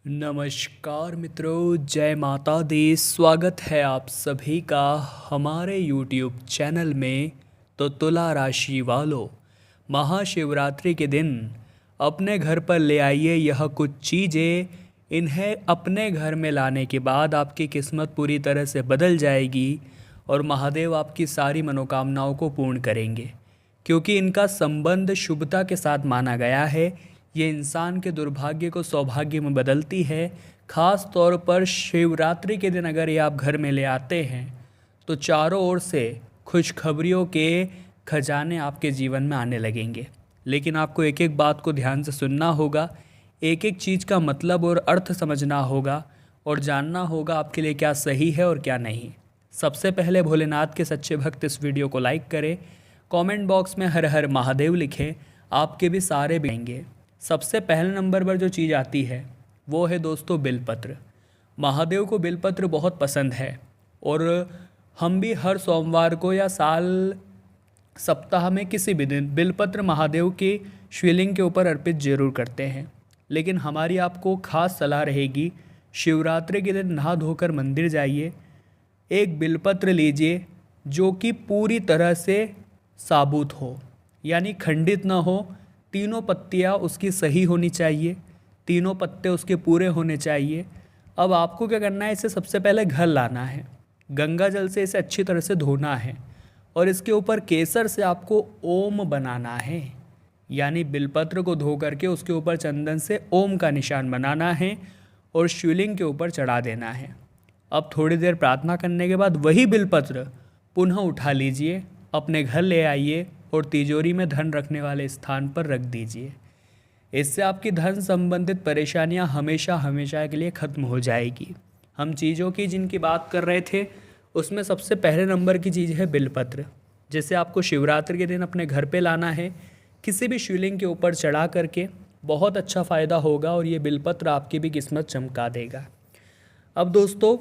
नमस्कार मित्रों, जय माता दी। स्वागत है आप सभी का हमारे YouTube चैनल में। तो तुला राशि वालों, महाशिवरात्रि के दिन अपने घर पर ले आइए यह कुछ चीज़ें। इन्हें अपने घर में लाने के बाद आपकी किस्मत पूरी तरह से बदल जाएगी और महादेव आपकी सारी मनोकामनाओं को पूर्ण करेंगे, क्योंकि इनका संबंध शुभता के साथ माना गया है। ये इंसान के दुर्भाग्य को सौभाग्य में बदलती है। खास तौर पर शिवरात्रि के दिन अगर ये आप घर में ले आते हैं तो चारों ओर से खुशखबरियों के खजाने आपके जीवन में आने लगेंगे। लेकिन आपको एक एक बात को ध्यान से सुनना होगा, एक एक चीज़ का मतलब और अर्थ समझना होगा और जानना होगा आपके लिए क्या सही है और क्या नहीं। सबसे पहले भोलेनाथ के सच्चे भक्त इस वीडियो को लाइक करें, कमेंट बॉक्स में हर हर महादेव लिखें, आपके भी सारे बिकेंगे। सबसे पहले नंबर पर जो चीज़ आती है वो है दोस्तों बिलपत्र। महादेव को बिलपत्र बहुत पसंद है और हम भी हर सोमवार को या सप्ताह में किसी भी दिन बिलपत्र महादेव के शिवलिंग के ऊपर अर्पित जरूर करते हैं। लेकिन हमारी आपको खास सलाह रहेगी, शिवरात्रि के दिन नहा धोकर मंदिर जाइए, एक बिलपत्र लीजिए जो कि पूरी तरह से साबुत हो, यानी खंडित ना हो। तीनों पत्तियाँ उसकी सही होनी चाहिए, तीनों पत्ते उसके पूरे होने चाहिए। अब आपको क्या करना है, इसे सबसे पहले घर लाना है, गंगा जल से इसे अच्छी तरह से धोना है और इसके ऊपर केसर से आपको ओम बनाना है। यानी बिलपत्र को धो करके उसके ऊपर चंदन से ओम का निशान बनाना है और शिवलिंग के ऊपर चढ़ा देना है। अब थोड़ी देर प्रार्थना करने के बाद वही बिलपत्र पुनः उठा लीजिए, अपने घर ले आइए और तिजोरी में धन रखने वाले स्थान पर रख दीजिए। इससे आपकी धन संबंधित परेशानियां हमेशा हमेशा के लिए ख़त्म हो जाएगी। हम चीज़ों की जिनकी बात कर रहे थे उसमें सबसे पहले नंबर की चीज़ है बिलपत्र, जिसे आपको शिवरात्रि के दिन अपने घर पे लाना है, किसी भी शिवलिंग के ऊपर चढ़ा करके। बहुत अच्छा फ़ायदा होगा और ये बिलपत्र आपकी भी किस्मत चमका देगा। अब दोस्तों,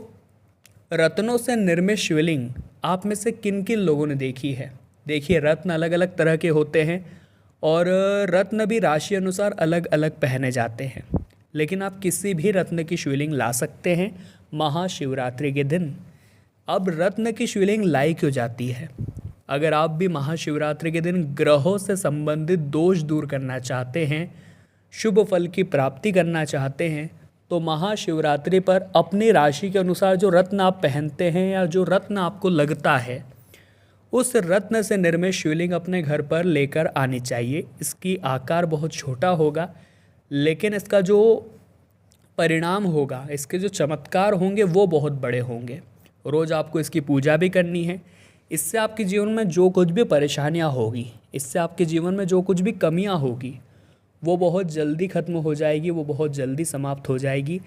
रत्नों से निर्मित शिवलिंग आप में से किन किन लोगों ने देखी है? देखिए, रत्न अलग अलग तरह के होते हैं और रत्न भी राशि अनुसार अलग अलग पहने जाते हैं। लेकिन आप किसी भी रत्न की शिवलिंग ला सकते हैं महाशिवरात्रि के दिन। अब रत्न की शिवलिंग लाई क्यों जाती है? अगर आप भी महाशिवरात्रि के दिन ग्रहों से संबंधित दोष दूर करना चाहते हैं, शुभ फल की प्राप्ति करना चाहते हैं, तो महाशिवरात्रि पर अपनी राशि के अनुसार जो रत्न आप पहनते हैं या जो रत्न आपको लगता है, उस रत्न से निर्मित शिवलिंग अपने घर पर लेकर आनी चाहिए। इसकी आकार बहुत छोटा होगा, लेकिन इसका जो परिणाम होगा, इसके जो चमत्कार होंगे वो बहुत बड़े होंगे। रोज़ आपको इसकी पूजा भी करनी है। इससे आपके जीवन में जो कुछ भी परेशानियां होगी, इससे आपके जीवन में जो कुछ भी कमियां होगी, वो बहुत जल्दी ख़त्म हो जाएगी, वो बहुत जल्दी समाप्त हो जाएगी।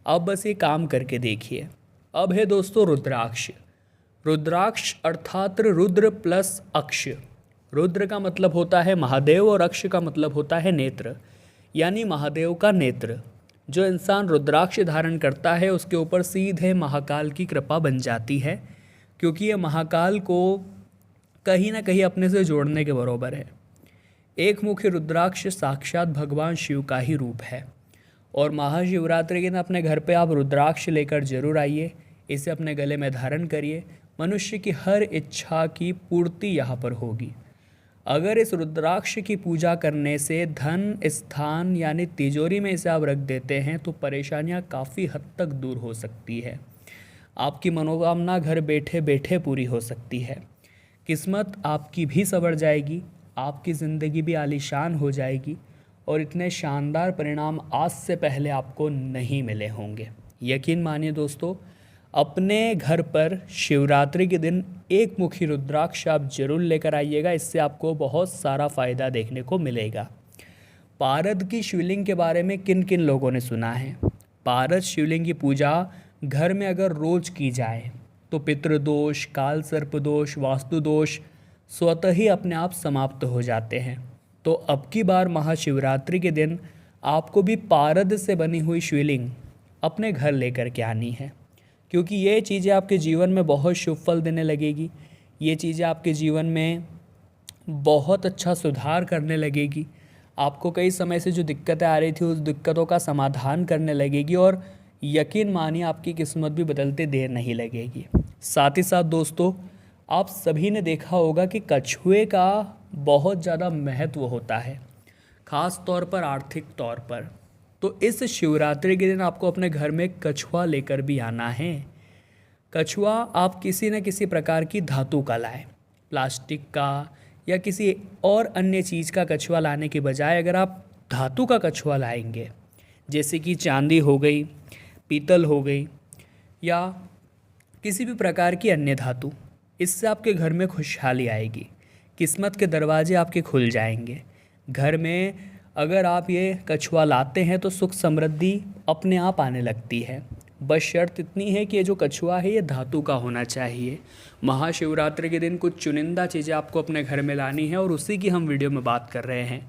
अब बस ये काम करके देखिए। अब है दोस्तों रुद्राक्ष। रुद्राक्ष अर्थात रुद्र प्लस अक्ष। रुद्र का मतलब होता है महादेव और अक्ष का मतलब होता है नेत्र, यानी महादेव का नेत्र। जो इंसान रुद्राक्ष धारण करता है उसके ऊपर सीधे महाकाल की कृपा बन जाती है, क्योंकि ये महाकाल को कहीं ना कहीं अपने से जोड़ने के बराबर है। एक मुखी रुद्राक्ष साक्षात भगवान शिव का ही रूप है और महाशिवरात्रि के दिन अपने घर पे आप रुद्राक्ष लेकर जरूर आइए। इसे अपने गले में धारण करिए। मनुष्य की हर इच्छा की पूर्ति यहाँ पर होगी। अगर इस रुद्राक्ष की पूजा करने से धन स्थान यानी तिजोरी में इसे आप रख देते हैं तो परेशानियाँ काफ़ी हद तक दूर हो सकती है। आपकी मनोकामना घर बैठे बैठे पूरी हो सकती है। किस्मत आपकी भी संवर जाएगी, आपकी ज़िंदगी भी आलीशान हो जाएगी और इतने शानदार परिणाम आज से पहले आपको नहीं मिले होंगे। यकीन मानिए दोस्तों, अपने घर पर शिवरात्रि के दिन एक मुखी रुद्राक्ष आप जरूर लेकर आइएगा। इससे आपको बहुत सारा फ़ायदा देखने को मिलेगा। पारद की शिवलिंग के बारे में किन किन लोगों ने सुना है? पारद शिवलिंग की पूजा घर में अगर रोज की जाए तो पितृदोष, काल सर्प दोष, वास्तु दोष स्वतः ही अपने आप समाप्त हो जाते हैं। तो अब की बार महाशिवरात्रि के दिन आपको भी पारद से बनी हुई शिवलिंग अपने घर लेकर के आनी है, क्योंकि ये चीज़ें आपके जीवन में बहुत शुभ फल देने लगेगी। ये चीज़ें आपके जीवन में बहुत अच्छा सुधार करने लगेगी। आपको कई समय से जो दिक्कतें आ रही थी उस दिक्कतों का समाधान करने लगेगी और यकीन मानिए आपकी किस्मत भी बदलते देर नहीं लगेगी। साथ ही साथ दोस्तों, आप सभी ने देखा होगा कि कछुए का बहुत ज़्यादा महत्व होता है, ख़ास तौर पर आर्थिक तौर पर। तो इस शिवरात्रि के दिन आपको अपने घर में कछुआ लेकर भी आना है। कछुआ आप किसी न किसी प्रकार की धातु का लाएं, प्लास्टिक का या किसी और अन्य चीज़ का कछुआ लाने के बजाय अगर आप धातु का कछुआ लाएंगे, जैसे कि चांदी हो गई, पीतल हो गई या किसी भी प्रकार की अन्य धातु, इससे आपके घर में खुशहाली आएगी, किस्मत के दरवाजे आपके खुल जाएंगे। घर में अगर आप ये कछुआ लाते हैं तो सुख समृद्धि अपने आप आने लगती है। बस शर्त इतनी है कि ये जो कछुआ है ये धातु का होना चाहिए। महाशिवरात्रि के दिन कुछ चुनिंदा चीज़ें आपको अपने घर में लानी है और उसी की हम वीडियो में बात कर रहे हैं।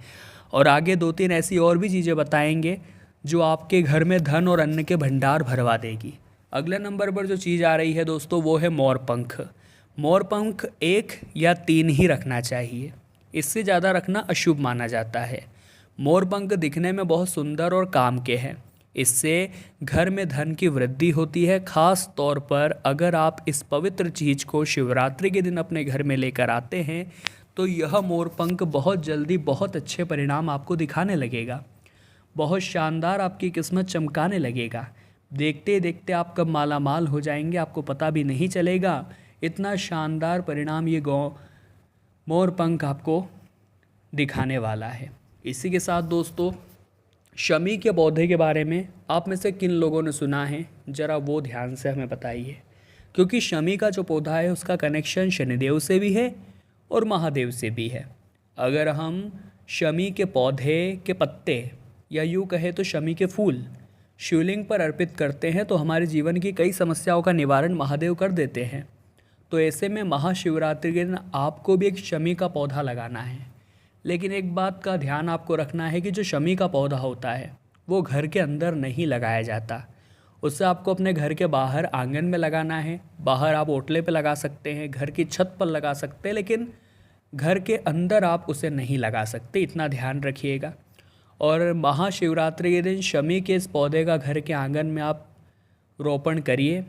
और आगे 2-3 ऐसी और भी चीज़ें बताएंगे जो आपके घर में धन और अन्न के भंडार भरवा देगी। अगले नंबर पर जो चीज़ आ रही है दोस्तों वो है मोरपंख। मोरपंख 1 या 3 ही रखना चाहिए, इससे ज़्यादा रखना अशुभ माना जाता है। मोरपंख दिखने में बहुत सुंदर और काम के हैं, इससे घर में धन की वृद्धि होती है। खास तौर पर अगर आप इस पवित्र चीज़ को शिवरात्रि के दिन अपने घर में लेकर आते हैं तो यह मोरपंख बहुत जल्दी बहुत अच्छे परिणाम आपको दिखाने लगेगा, बहुत शानदार आपकी किस्मत चमकाने लगेगा। देखते देखते आप कब माला माल हो जाएंगे आपको पता भी नहीं चलेगा। इतना शानदार परिणाम ये मोरपंख आपको दिखाने वाला है। इसी के साथ दोस्तों, शमी के पौधे के बारे में आप में से किन लोगों ने सुना है, ज़रा वो ध्यान से हमें बताइए, क्योंकि शमी का जो पौधा है उसका कनेक्शन शनिदेव से भी है और महादेव से भी है। अगर हम शमी के पौधे के पत्ते या यूँ कहे तो शमी के फूल शिवलिंग पर अर्पित करते हैं तो हमारे जीवन की कई समस्याओं का निवारण महादेव कर देते हैं। तो ऐसे में महाशिवरात्रि के दिन आपको भी एक शमी का पौधा लगाना है। लेकिन एक बात का ध्यान आपको रखना है कि जो शमी का पौधा होता है वो घर के अंदर नहीं लगाया जाता, उससे आपको अपने घर के बाहर आंगन में लगाना है। बाहर आप ओटले पे लगा सकते हैं, घर की छत पर लगा सकते हैं, लेकिन घर के अंदर आप उसे नहीं लगा सकते, इतना ध्यान रखिएगा। और महाशिवरात्रि के दिन शमी के इस पौधे का घर के आंगन में आप रोपण करिए।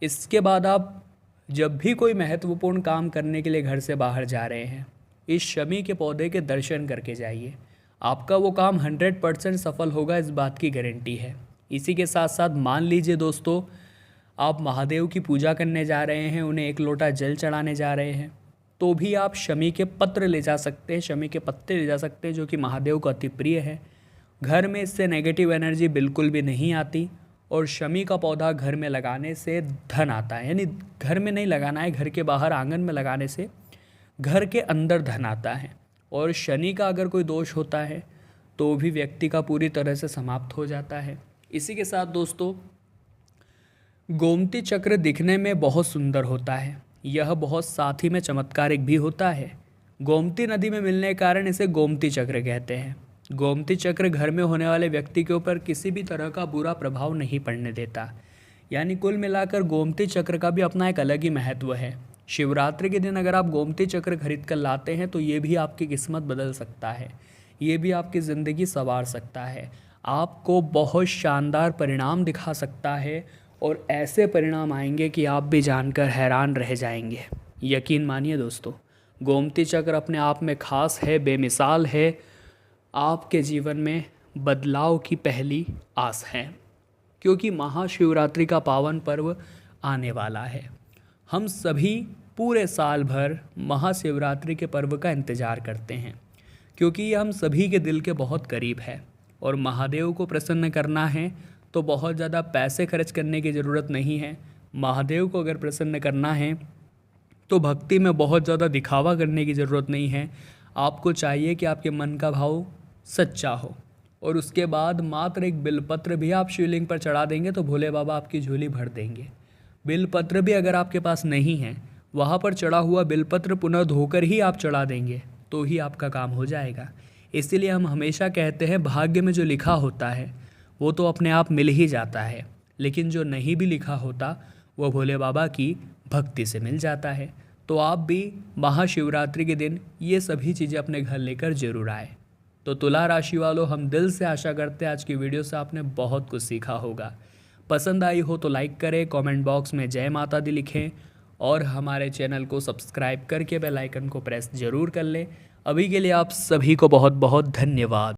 इसके बाद आप जब भी कोई महत्वपूर्ण काम करने के लिए घर से बाहर जा रहे हैं, इस शमी के पौधे के दर्शन करके जाइए, आपका वो काम 100% सफल होगा, इस बात की गारंटी है। इसी के साथ साथ मान लीजिए दोस्तों, आप महादेव की पूजा करने जा रहे हैं, उन्हें 1 लोटा जल चढ़ाने जा रहे हैं, तो भी आप शमी के पत्र ले जा सकते हैं, शमी के पत्ते ले जा सकते हैं, जो कि महादेव को अति प्रिय है। घर में इससे नेगेटिव एनर्जी बिल्कुल भी नहीं आती और शमी का पौधा घर में लगाने से धन आता है। यानी घर में नहीं लगाना है, घर के बाहर आंगन में लगाने से घर के अंदर धन आता है। और शनि का अगर कोई दोष होता है तो भी व्यक्ति का पूरी तरह से समाप्त हो जाता है। इसी के साथ दोस्तों, गोमती चक्र दिखने में बहुत सुंदर होता है, यह बहुत साथ ही में चमत्कारिक भी होता है। गोमती नदी में मिलने के कारण इसे गोमती चक्र कहते हैं। गोमती चक्र घर में होने वाले व्यक्ति के ऊपर किसी भी तरह का बुरा प्रभाव नहीं पड़ने देता। यानी कुल मिलाकर गोमती चक्र का भी अपना एक अलग ही महत्व है। शिवरात्रि के दिन अगर आप गोमती चक्र खरीद कर लाते हैं तो ये भी आपकी किस्मत बदल सकता है, ये भी आपकी ज़िंदगी संवार सकता है, आपको बहुत शानदार परिणाम दिखा सकता है और ऐसे परिणाम आएंगे कि आप भी जानकर हैरान रह जाएंगे। यकीन मानिए दोस्तों, गोमती चक्र अपने आप में खास है, बेमिसाल है, आपके जीवन में बदलाव की पहली आस है, क्योंकि महाशिवरात्रि का पावन पर्व आने वाला है। हम सभी पूरे साल भर महाशिवरात्रि के पर्व का इंतज़ार करते हैं, क्योंकि ये हम सभी के दिल के बहुत करीब है। और महादेव को प्रसन्न करना है तो बहुत ज़्यादा पैसे खर्च करने की ज़रूरत नहीं है। महादेव को अगर प्रसन्न करना है तो भक्ति में बहुत ज़्यादा दिखावा करने की ज़रूरत नहीं है। आपको चाहिए कि आपके मन का भाव सच्चा हो, और उसके बाद मात्र एक बिलपत्र भी आप शिवलिंग पर चढ़ा देंगे तो भोले बाबा आपकी झोली भर देंगे। बिलपत्र भी अगर आपके पास नहीं है, वहाँ पर चढ़ा हुआ बिलपत्र पुनः धोकर ही आप चढ़ा देंगे तो ही आपका काम हो जाएगा। इसीलिए हम हमेशा कहते हैं, भाग्य में जो लिखा होता है वो तो अपने आप मिल ही जाता है, लेकिन जो नहीं भी लिखा होता वो भोले बाबा की भक्ति से मिल जाता है। तो आप भी महाशिवरात्रि के दिन ये सभी चीज़ें अपने घर लेकर जरूर आए। तो तुला राशि वालों, हम दिल से आशा करते हैं आज की वीडियो से आपने बहुत कुछ सीखा होगा। पसंद आई हो तो लाइक करें, कमेंट बॉक्स में जय माता दी लिखें और हमारे चैनल को सब्सक्राइब करके बेल आइकन को प्रेस ज़रूर कर लें। अभी के लिए आप सभी को बहुत बहुत धन्यवाद।